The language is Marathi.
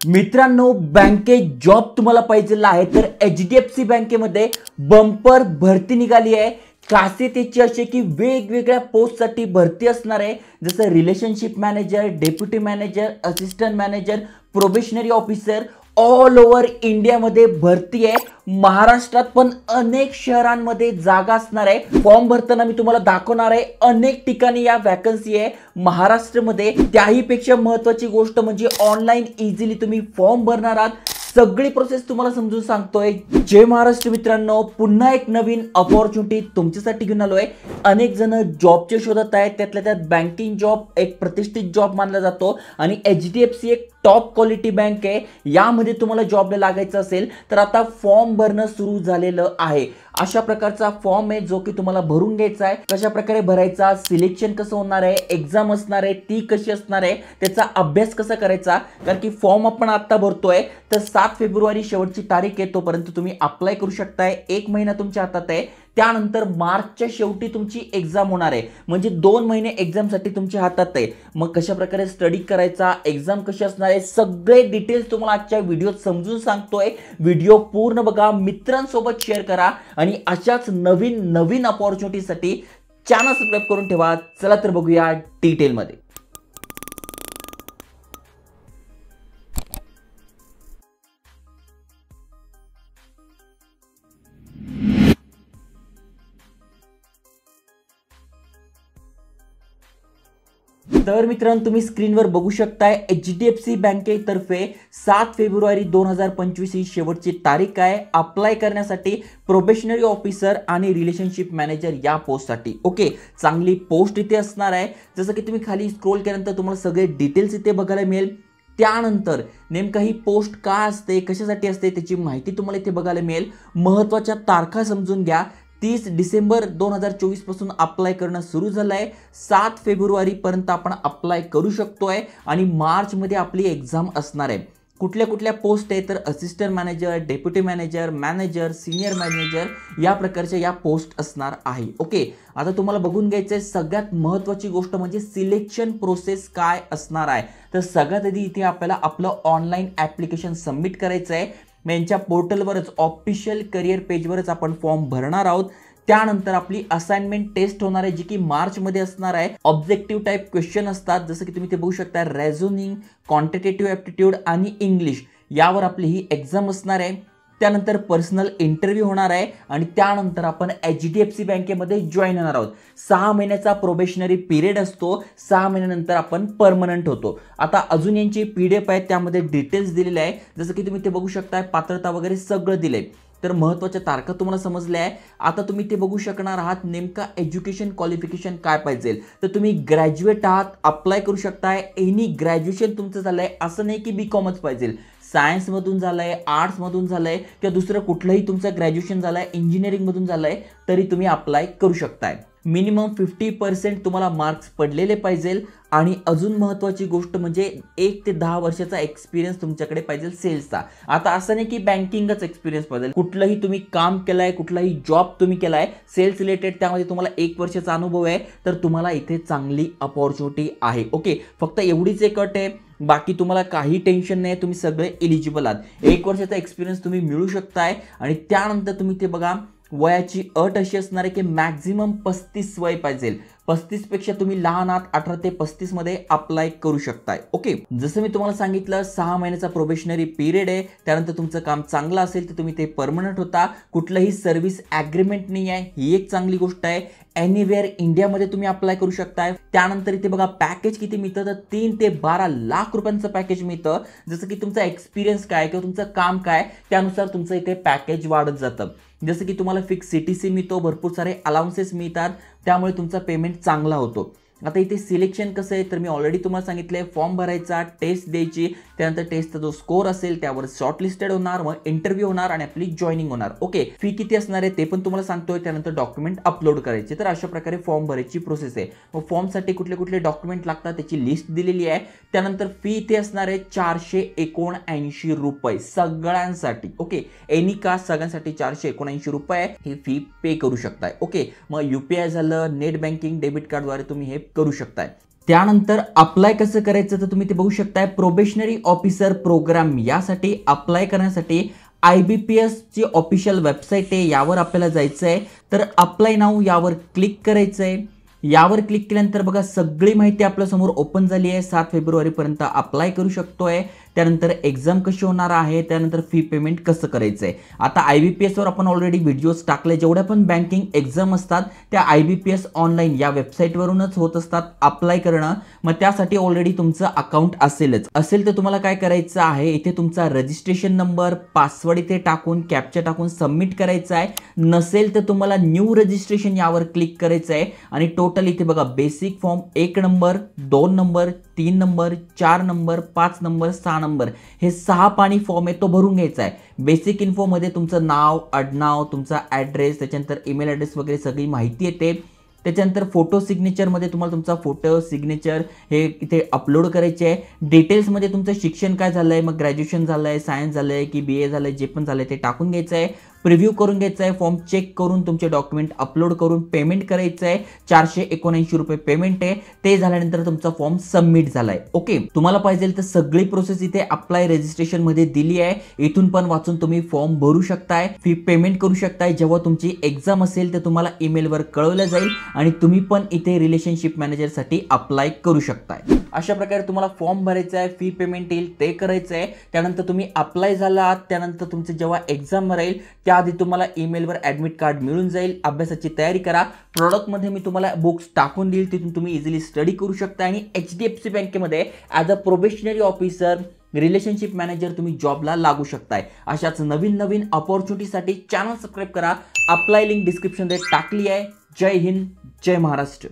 मित्रांनो, बँकेत जॉब तुम्हाला पाहिजे आहे तर HDFC बँकेमध्ये बंपर भरती निघाली आहे। खासियतीची अशी की वेगवेगळ्या पोस्टसाठी भरती असणार आहे, जसं relationship manager, deputy manager, assistant manager, probationary officer. All over इंडियामध्ये भरती आहे। महाराष्ट्रात पण अनेक शहरांमध्ये जागा असणार आहे। फॉर्म भरताना मी तुम्हाला दाखवणार आहे अनेक ठिकाणी या वॅकन्सी आहे महाराष्ट्रामध्ये। त्याहीपेक्षा महत्त्वाची गोष्ट म्हणजे ऑनलाईन इझिली तुम्ही फॉर्म भरणार आहात। सगळी प्रोसेस तुम्हाला समजून सांगतोय। जय महाराष्ट्र मित्रांनो, पुन्हा एक नवीन अपॉर्च्युनिटी तुमच्यासाठी घेऊन आलोय। अनेक जण जॉबचे शोधत आहेत, त्यातल्या त्यात बँकिंग जॉब एक प्रतिष्ठित जॉब मानला जातो आणि HDFC एक टॉप क्वालिटी बँक आहे। यामध्ये तुम्हाला जॉबला लागायचं असेल तर आता फॉर्म भरणं सुरू झालेलं आहे। अशा प्रकारचा फॉर्म आहे जो की तुम्हाला भरून घ्यायचा आहे। कशा प्रकारे भरायचा, सिलेक्शन कसं होणार आहे, एक्झाम असणार आहे ती कशी असणार आहे, त्याचा अभ्यास कसा करायचा, कारण की फॉर्म आपण आता भरतोय तर 7 फेब्रुवारी शेवटची तारीख आहे। तोपर्यंत तुम्ही अप्लाय करू शकताय। 1 महिना तुमच्या हातात आहे। त्यानंतर मार्चच्या शेवटी तुमची एक्झाम होणार आहे, म्हणजे 2 महिने एक्झामसाठी तुमच्या हातात आहे। मग कशा प्रकारे स्टडी करायचा, एक्झाम कशी असणार आहे, सगळे डिटेल्स तुम्हाला आजच्या व्हिडिओत समजून सांगतोय। व्हिडिओ पूर्ण बघा, मित्रांसोबत शेअर करा आणि अशाच नवीन नवीन अपॉर्च्युनिटीसाठी चॅनल सबस्क्राइब करून ठेवा। चला तर बघूया डिटेलमध्ये। तर मित्रांनो, तुम्ही स्क्रीनवर बघू शकताय HDFC बँकेतर्फे 7 फेब्रुवारी 2025 ही शेवटची तारीख आहे अप्लाय करण्यासाठी प्रोबेशनरी ऑफिसर आणि रिलेशनशिप मॅनेजर या पोस्टसाठी। ओके, चांगली पोस्ट इथे असणार आहे। जसं की तुम्ही खाली स्क्रोल केल्यानंतर तुम्हाला सगळे डिटेल्स इथे बघायला मिळेल। त्यानंतर नेमका ही पोस्ट काय असते, कशासाठी असते त्याची माहिती तुम्हाला इथे बघायला मिळेल। महत्त्वाच्या तारखा समजून घ्या। 30 डिसेंबर 2024 पासून अप्लाय करणं सुरू झालंय। 7 फेब्रुवारी पर्यंत आपण अप्लाय करू शकतोय आणि मार्च मध्ये आपली एक्झाम असणार आहे। कुठल्या कुठल्या पोस्ट आहे तर assistant manager, deputy manager, manager, senior manager या प्रकारच्या या पोस्ट असणार आहे। ओके, आता तुम्हाला बघून घ्यायचंय सगळ्यात महत्त्वाची गोष्ट म्हणजे सिलेक्शन प्रोसेस काय असणार आहे। तर सगळ्यात आधी इथे आपल्याला आपलं ऑनलाईन ऍप्लिकेशन सबमिट करायचं आहे। यांच्या पोर्टलवरच ऑफिशियल करिअर पेजवरच आपण फॉर्म भरणार आहोत। त्यानंतर आपली असाइनमेंट टेस्ट होणार आहे जी की मार्च मध्ये असणार आहे। ऑब्जेक्टिव्ह टाइप क्वेश्चन असतात, जसं की तुम्ही ते बघू शकता, रेझोनिंग, क्वांटिटेटिव्ह ॲप्टिट्यूड आणि इंग्लिश यावर आपली ही एक्झाम असणार आहे। त्यानंतर पर्सनल इंटरव्ह्यू होणार आहे आणि त्यानंतर आपण HDFC बँकेमध्ये जॉईन होणार आहोत। 6 महिन्याचा प्रोबेशनरी पिरियड असतो। 6 महिन्यानंतर आपण परमनंट होतो। आता अजून यांची PDF आहे, त्यामध्ये डिटेल्स दिलेले आहे, जसं की तुम्ही ते बघू शकताय, पात्रता वगैरे सगळं दिलंय। तर महत्त्वाच्या तारखा तुम्हाला समजल्या आहे। आता तुम्ही ते बघू शकणार आहात नेमका एज्युकेशन क्वालिफिकेशन काय पाहिजे। तर तुम्ही ग्रॅज्युएट आहात, अप्लाय करू शकताय। एनी ग्रॅज्युएशन तुमचं झालंय, असं नाही की BComच पाहिजे। सायन्स मधून झालंय, आर्ट्स मधून झालंय किंवा दुसरं कुठलंही तुमचं ग्रॅज्युएशन झालंय, इंजिनिअरिंग मधून झालंय, तरी तुम्ही अप्लाय करू शकताय। मिनिमम 50% तुम्हाला मार्क्स पडलेले पाहिजे आणि अजून महत्त्वाची गोष्ट म्हणजे 1 ते 10 वर्षाचा एक्सपिरियन्स तुमच्याकडे पाहिजे सेल्सचा। आता असं नाही की बँकिंगच एक्सपिरियन्स पाहिजे, कुठलंही तुम्ही काम केलंय, कुठलाही जॉब तुम्ही केलाय सेल्स रिलेटेड, त्यामध्ये तुम्हाला 1 वर्षाचा अनुभव आहे, तर तुम्हाला इथे चांगली अपॉर्च्युनिटी आहे। ओके, फक्त एवढीच एक अट आहे, बाकी तुम्हाला काही टेन्शन नाही, तुम्ही सगळे एलिजिबल आहात। 1 वर्षाचा एक्सपिरियन्स तुम्ही मिळू शकताय आणि त्यानंतर तुम्ही ते बघा, वयाची अट अशी असणार आहे की मॅक्झिमम 35 वय पाहिजे। 35 पेक्षा तुम्ही लहान आहात, 18 ते 35 मध्ये अप्लाय करू शकताय। ओके, जसं मी तुम्हाला सांगितलं 6 महिन्याचा प्रोबेशनरी पिरियड आहे। त्यानंतर तुमचं काम चांगलं असेल तर तुम्ही ते परमनंट होता। कुठलंही सर्व्हिस ॲग्रीमेंट नाही आहे, ही एक चांगली गोष्ट आहे। एनिवेअर इंडियामध्ये तुम्ही अप्लाय करू शकताय। त्यानंतर इथे बघा पॅकेज किती मिळतं, तर 3 ते 12 लाख रुपयांचं पॅकेज मिळतं। जसं की तुमचा एक्सपिरियन्स काय किंवा तुमचं काम काय त्यानुसार तुमचं इथे पॅकेज वाढत जातं। जसं की तुम्हाला फिक्स CTC मिळतो, भरपूर सारे अलाउन्सेस मिळतात, त्यामुळे तुमचा पेमेंट चांगला होतो। आता इथे सिलेक्शन कसं आहे तर मी ऑलरेडी तुम्हाला सांगितलंय, फॉर्म भरायचा, टेस्ट द्यायची, त्यानंतर टेस्टचा जो स्कोर असेल त्यावर शॉर्टलिस्टेड होणार, मग इंटरव्ह्यू होणार आणि आपली जॉईनिंग होणार। ओके, फी किती असणार आहे ते पण तुम्हाला सांगतोय। त्यानंतर डॉक्युमेंट अपलोड करायचे। तर अशा प्रकारे फॉर्म भरायची प्रोसेस आहे। मग फॉर्मसाठी कुठले कुठले डॉक्युमेंट लागतात त्याची लिस्ट दिलेली आहे। त्यानंतर फी इथे असणार आहे 479 रुपये सगळ्यांसाठी। ओके, एनी कास्ट सगळ्यांसाठी 479 रुपये ही फी पे करू शकताय। ओके, मग UPI झालं, नेट बँकिंग, डेबिट कार्डद्वारे तुम्ही हे करू शकताय। त्यानंतर अप्लाय कसं करायचं तर तुम्ही ते बघू शकताय. प्रोबेशनरी ऑफिसर प्रोग्राम यासाठी अप्लाय करण्यासाठी IBPS ची ऑफिशियल वेबसाईट आहे, यावर आपल्याला जायचं आहे. तर अप्लाय नाऊ यावर क्लिक करायचं आहे. यावर क्लिक केल्यानंतर बघा सगळी माहिती आपल्या समोर ओपन झाली आहे. 7 फेब्रुवारीपर्यंत अप्लाय करू शकतोय. त्यानंतर एक्झाम कशी होणार आहे, त्यानंतर फी पेमेंट कसं करायचं आहे. आता IBPS वर आपण ऑलरेडी व्हिडिओज टाकले. जेवढ्या पण बँकिंग एक्झाम असतात त्या IBPS ऑनलाईन या वेबसाईटवरूनच होत असतात अप्लाय करणं. मग त्यासाठी ऑलरेडी तुमचं अकाउंट असेल तर तुम्हाला काय करायचं आहे, इथे तुमचा रजिस्ट्रेशन नंबर, पासवर्ड इथे टाकून कॅप्चा टाकून सबमिट करायचा आहे. नसेल तर तुम्हाला न्यू रजिस्ट्रेशन यावर क्लिक करायचं आहे आणि टोटल इथे बघा basic form 1 number, 2 number, 3 number, 4 number, 5 number, 6 number हे 6 पानी फॉर्म आहे तो भरून घ्यायचा आहे. बेसिक इन्फो मध्ये तुमचं नाव, आडनाव, तुमचा ॲड्रेस, त्याच्यानंतर ईमेल ॲड्रेस वगैरे सगळी माहिती येते. त्याच्यानंतर फोटो सिग्नेचरमध्ये तुम्हाला तुमचा फोटो सिग्नेचर हे इथे अपलोड करायचे आहे. डिटेल्समध्ये तुमचं शिक्षण काय झालं आहे, मग ग्रॅज्युएशन झालं आहे, सायन्स झालं आहे की BA झालं आहे, जे पण झालं आहे ते टाकून घ्यायचं आहे. प्रिव्ह्यू करून घ्यायचा आहे. फॉर्म चेक करून तुमचे डॉक्युमेंट अपलोड करून पेमेंट करायचं आहे. 479 रुपये पेमेंट आहे. ते झाल्यानंतर तुमचा फॉर्म सबमिट झालाय. ओके, तुम्हाला पाहिजे तर सगळी प्रोसेस इथे अप्लाय रजिस्ट्रेशन मध्ये दिली आहे. इथून पण वाचून तुम्ही फॉर्म भरू शकताय, फी पेमेंट करू शकताय. जेव्हा तुमची एक्झाम असेल तर तुम्हाला ईमेलवर कळवलं जाईल आणि तुम्ही पण इथे रिलेशनशिप मॅनेजरसाठी अप्लाय करू शकताय. अशा प्रकारे तुम्हाला फॉर्म भरायचा आहे, फी पेमेंट येईल ते करायचं आहे. त्यानंतर तुम्ही अप्लाय झालात, त्यानंतर तुमचं जेव्हा एक्झाम राहील त्याआधी तुम्हाला ईमेलवर ॲडमिट कार्ड मिळून जाईल. अभ्यासाची तयारी करा. प्रॉडक्टमध्ये मी तुम्हाला बुक्स टाकून देईल, तिथून तुम्ही इझिली स्टडी करू शकता आणि HDFC बँकेमध्ये as a probationary officer, relationship manager तुम्ही जॉबला लागू शकताय. अशाच नवीन अपॉर्च्युनिटीसाठी चॅनल सबस्क्राईब करा. अप्लाय लिंक डिस्क्रिप्शनमध्ये टाकली आहे. जय हिंद, जय महाराष्ट्र.